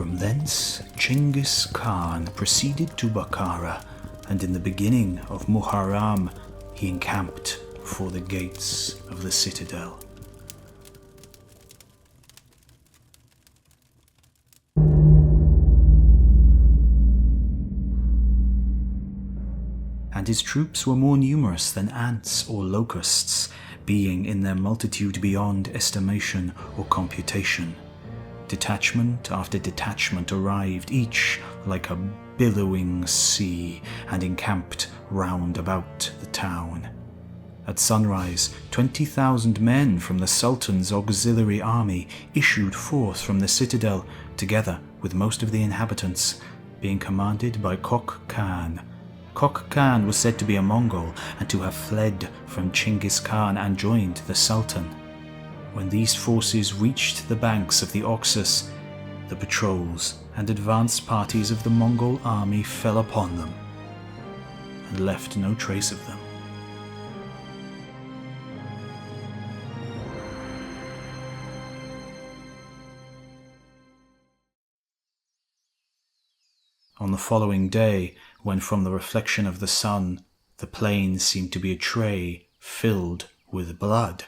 From thence Genghis Khan proceeded to Bukhara, and in the beginning of Muharram he encamped before the gates of the citadel. And his troops were more numerous than ants or locusts, being in their multitude beyond estimation or computation. Detachment after detachment arrived, each like a billowing sea, and encamped round about the town. At sunrise, 20,000 men from the Sultan's auxiliary army issued forth from the citadel, together with most of the inhabitants, being commanded by Kok Khan. Kok Khan was said to be a Mongol and to have fled from Genghis Khan and joined the Sultan. When these forces reached the banks of the Oxus, the patrols and advance parties of the Mongol army fell upon them and left no trace of them. On the following day, when from the reflection of the sun the plain seemed to be a tray filled with blood,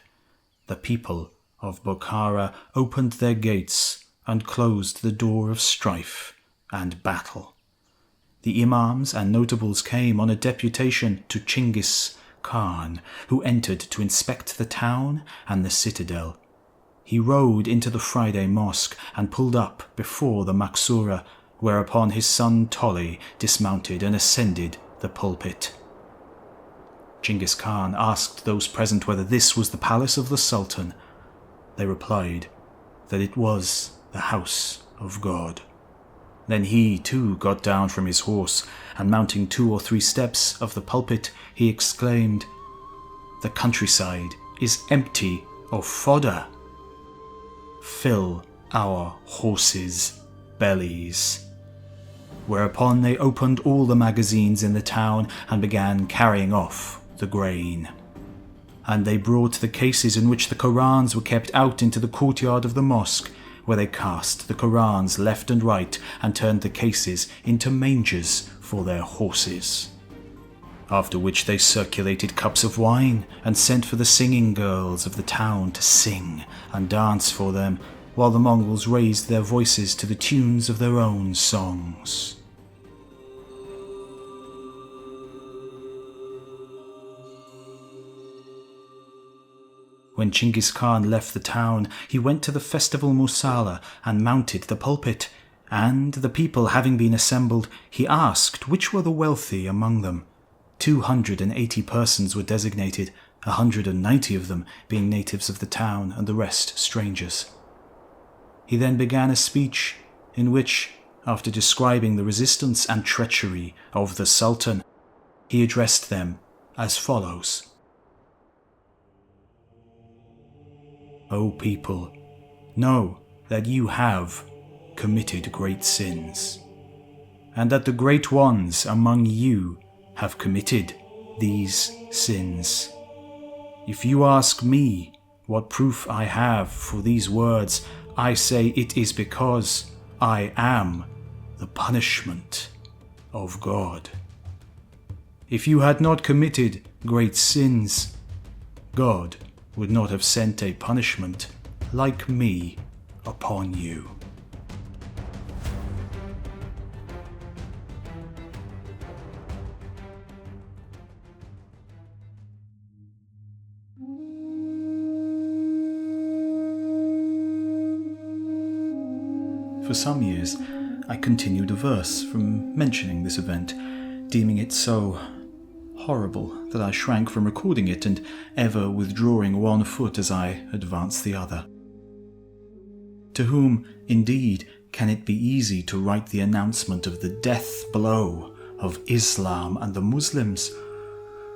the people of Bukhara opened their gates and closed the door of strife and battle. The imams and notables came on a deputation to Genghis Khan, who entered to inspect the town and the citadel. He rode into the Friday mosque and pulled up before the Maksura, whereupon his son Tolly dismounted and ascended the pulpit. Genghis Khan asked those present whether this was the palace of the Sultan. They replied that it was the house of God. Then he, too, got down from his horse, and mounting 2 or 3 steps of the pulpit, he exclaimed, "The countryside is empty of fodder. Fill our horses' bellies." Whereupon they opened all the magazines in the town and began carrying off the grain. And they brought the cases in which the Korans were kept out into the courtyard of the mosque, where they cast the Korans left and right and turned the cases into mangers for their horses. After which they circulated cups of wine and sent for the singing girls of the town to sing and dance for them, while the Mongols raised their voices to the tunes of their own songs. When Genghis Khan left the town, he went to the festival Musala and mounted the pulpit, and the people having been assembled, he asked which were the wealthy among them. 280 persons were designated, 190 of them being natives of the town and the rest strangers. He then began a speech in which, after describing the resistance and treachery of the Sultan, he addressed them as follows. O people, know that you have committed great sins, and that the great ones among you have committed these sins. If you ask me what proof I have for these words, I say it is because I am the punishment of God. If you had not committed great sins, God would not have sent a punishment like me upon you. For some years, I continued averse from mentioning this event, deeming it so horrible that I shrank from recording it and ever withdrawing one foot as I advanced the other. To whom, indeed, can it be easy to write the announcement of the death blow of Islam and the Muslims?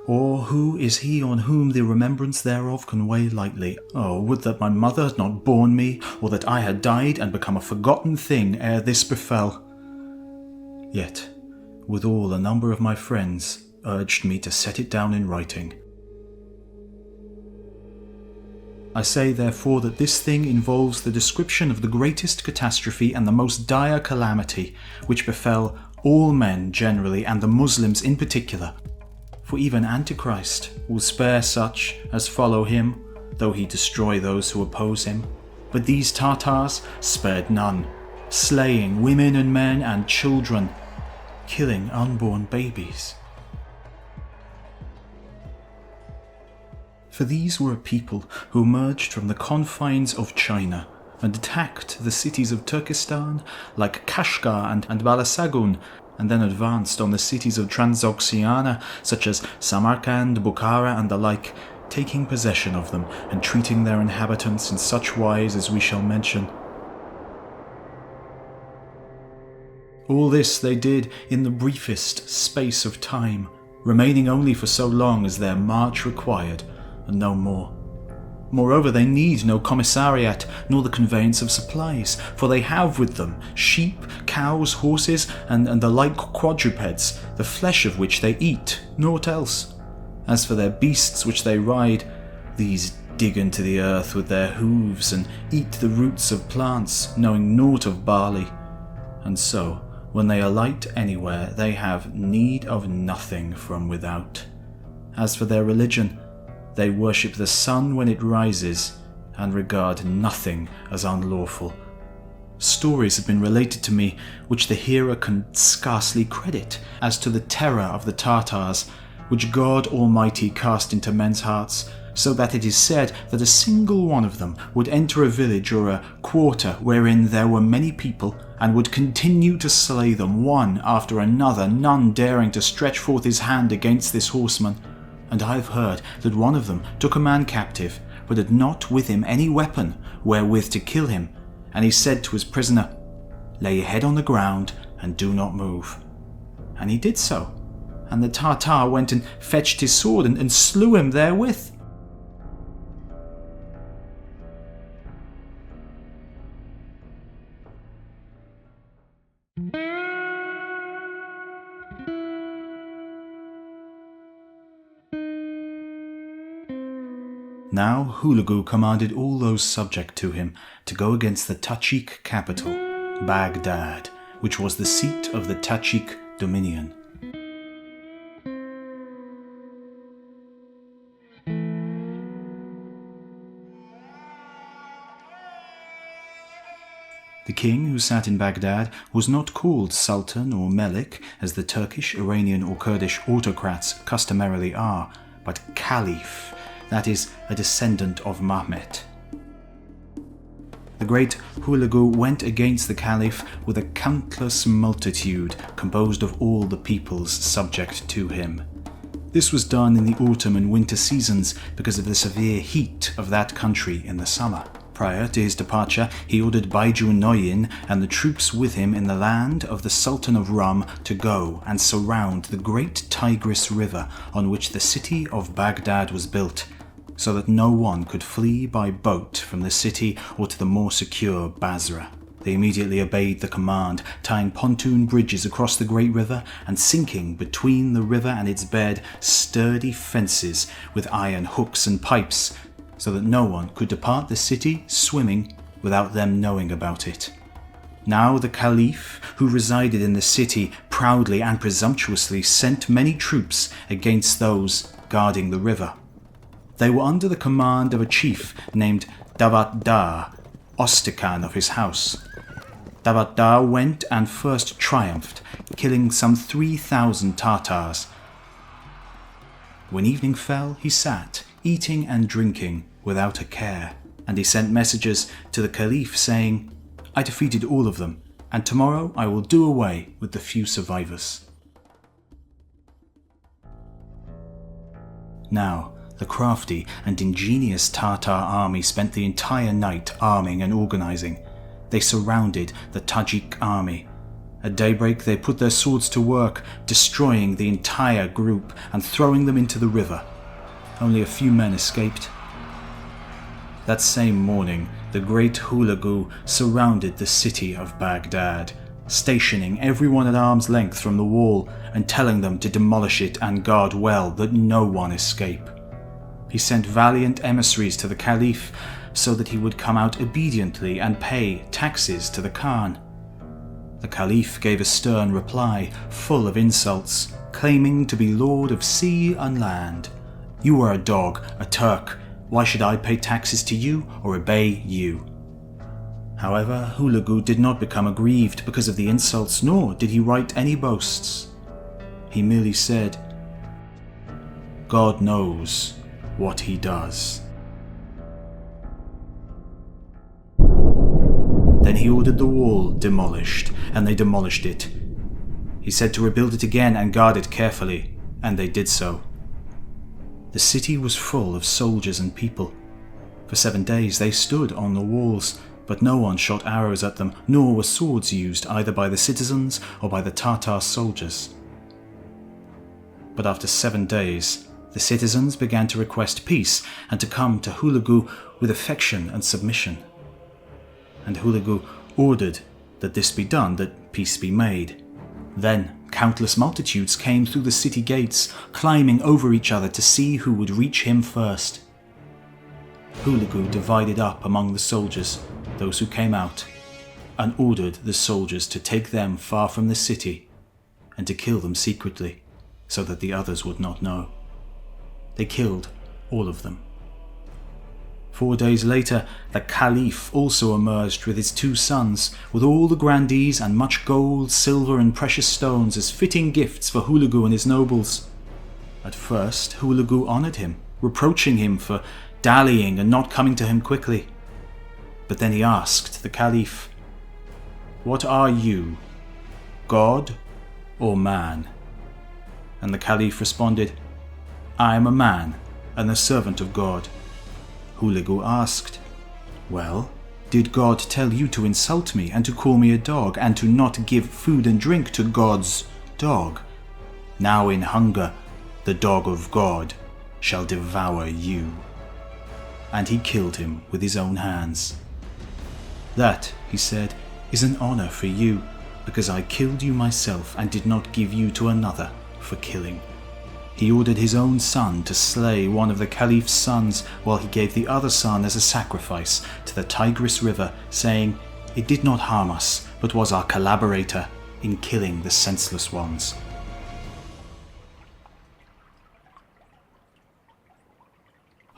Or who is he on whom the remembrance thereof can weigh lightly? Oh, would that my mother had not borne me, or that I had died and become a forgotten thing ere this befell. Yet, withal, a number of my friends urged me to set it down in writing. I say therefore that this thing involves the description of the greatest catastrophe and the most dire calamity which befell all men generally and the Muslims in particular. For even Antichrist will spare such as follow him, though he destroy those who oppose him. But these Tartars spared none, slaying women and men and children, killing unborn babies. For these were a people who emerged from the confines of China and attacked the cities of Turkestan like Kashgar and Balasagun, and then advanced on the cities of Transoxiana such as Samarkand, Bukhara and the like, taking possession of them and treating their inhabitants in such wise as we shall mention. All this they did in the briefest space of time, remaining only for so long as their march required, and no more. Moreover, they need no commissariat, nor the conveyance of supplies, for they have with them sheep, cows, horses, and the like quadrupeds, the flesh of which they eat, naught else. As for their beasts which they ride, these dig into the earth with their hooves, and eat the roots of plants, knowing naught of barley. And so, when they alight anywhere, they have need of nothing from without. As for their religion, they worship the sun when it rises, and regard nothing as unlawful. Stories have been related to me which the hearer can scarcely credit, as to the terror of the Tartars, which God Almighty cast into men's hearts, so that it is said that a single one of them would enter a village or a quarter wherein there were many people, and would continue to slay them one after another, none daring to stretch forth his hand against this horseman. And I have heard that one of them took a man captive, but had not with him any weapon wherewith to kill him, and he said to his prisoner, "Lay your head on the ground and do not move." And he did so, and the Tartar went and fetched his sword and slew him therewith. Now Hulagu commanded all those subject to him to go against the Tachik capital, Baghdad, which was the seat of the Tachik dominion. The king who sat in Baghdad was not called Sultan or Malik, as the Turkish, Iranian or Kurdish autocrats customarily are, but Caliph, that is, a descendant of Mahmet. The great Hulagu went against the Caliph with a countless multitude composed of all the peoples subject to him. This was done in the autumn and winter seasons because of the severe heat of that country in the summer. Prior to his departure, he ordered Baiju Noyin and the troops with him in the land of the Sultan of Rum to go and surround the great Tigris River on which the city of Baghdad was built, so that no one could flee by boat from the city or to the more secure Basra. They immediately obeyed the command, tying pontoon bridges across the great river and sinking between the river and its bed sturdy fences with iron hooks and pipes, so that no one could depart the city swimming without them knowing about it. Now the Caliph, who resided in the city, proudly and presumptuously sent many troops against those guarding the river. They were under the command of a chief named Davat-Dar, Ostican of his house. Davat-Dar went and first triumphed, killing some 3,000 Tartars. When evening fell, he sat, eating and drinking, without a care, and he sent messengers to the Caliph, saying, "I defeated all of them, and tomorrow I will do away with the few survivors." Now, the crafty and ingenious Tartar army spent the entire night arming and organizing. They surrounded the Tajik army. At daybreak they put their swords to work, destroying the entire group and throwing them into the river. Only a few men escaped. That same morning, the great Hulagu surrounded the city of Baghdad, stationing everyone at arm's length from the wall and telling them to demolish it and guard well that no one escape. He sent valiant emissaries to the Caliph so that he would come out obediently and pay taxes to the Khan. The Caliph gave a stern reply, full of insults, claiming to be lord of sea and land. "You are a dog, a Turk. Why should I pay taxes to you or obey you?" However, Hulagu did not become aggrieved because of the insults, nor did he write any boasts. He merely said, "God knows what he does." Then he ordered the wall demolished, and they demolished it. He said to rebuild it again and guard it carefully, and they did so. The city was full of soldiers and people. For 7 days they stood on the walls, but no one shot arrows at them, nor were swords used either by the citizens or by the Tartar soldiers. But after 7 days, the citizens began to request peace and to come to Hulagu with affection and submission. And Hulagu ordered that this be done, that peace be made. Then countless multitudes came through the city gates, climbing over each other to see who would reach him first. Hulagu divided up among the soldiers those who came out, and ordered the soldiers to take them far from the city and to kill them secretly, so that the others would not know. They killed all of them. 4 days later, the Caliph also emerged with his 2 sons, with all the grandees and much gold, silver and precious stones as fitting gifts for Hulagu and his nobles. At first, Hulagu honored him, reproaching him for dallying and not coming to him quickly. But then he asked the Caliph, "What are you, God or man?" And the Caliph responded, "I am a man and the servant of God." Hulagu asked, "Well, did God tell you to insult me and to call me a dog and to not give food and drink to God's dog? Now in hunger, the dog of God shall devour you." And he killed him with his own hands. "That," he said, "is an honor for you, because I killed you myself and did not give you to another for killing." He ordered his own son to slay one of the Caliph's sons, while he gave the other son as a sacrifice to the Tigris River, saying, "It did not harm us, but was our collaborator in killing the senseless ones."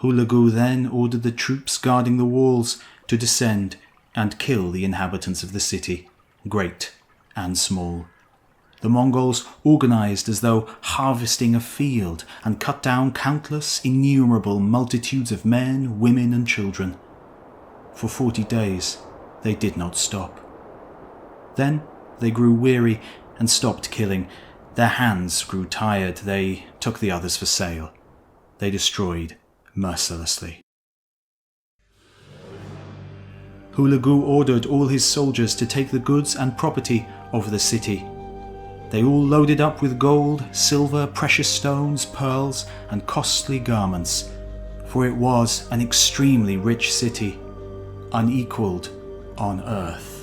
Hulagu then ordered the troops guarding the walls to descend and kill the inhabitants of the city, great and small. The Mongols organized as though harvesting a field and cut down countless, innumerable multitudes of men, women and children. For 40 days they did not stop. Then they grew weary and stopped killing. Their hands grew tired. They took the others for sale. They destroyed mercilessly. Hulagu ordered all his soldiers to take the goods and property of the city. They all loaded up with gold, silver, precious stones, pearls, and costly garments, for it was an extremely rich city, unequaled on earth.